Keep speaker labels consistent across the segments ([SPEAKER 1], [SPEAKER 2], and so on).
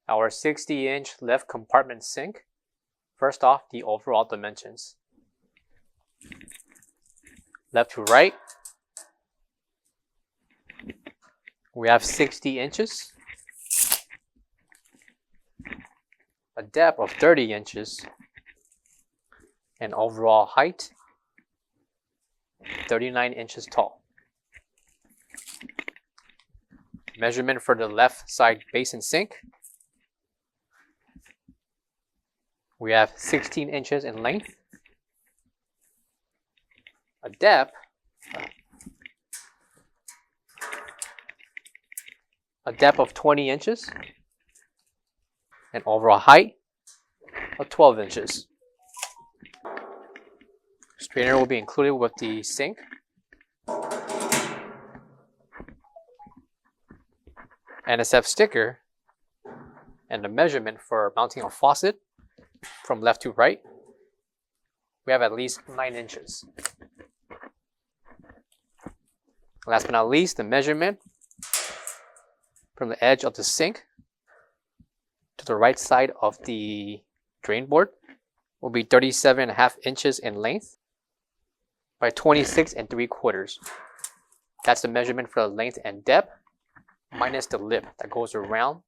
[SPEAKER 1] our 60-inch left compartment sink. First off, the overall dimensions. Left to right, we have 60 inches, a depth of 30 inches, and overall height 39 inches tall. Measurement for the left side basin sink. We have 16 inches in length, a depth of 20 inches, and overall height of 12 inches. Strainer will be included with the sink. NSF sticker, and the measurement for mounting a faucet from left to right, we have at least 9 inches. Last but not least, the measurement from the edge of the sink to the right side of the drain board will be 37.5 inches in length by 26 3/4. That's the measurement for the length and depth minus the lip that goes around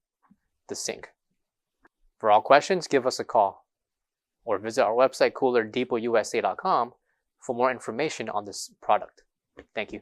[SPEAKER 1] the sink. For all questions, give us a call or visit our website coolerdepotUSA.com for more information on this product. Thank you.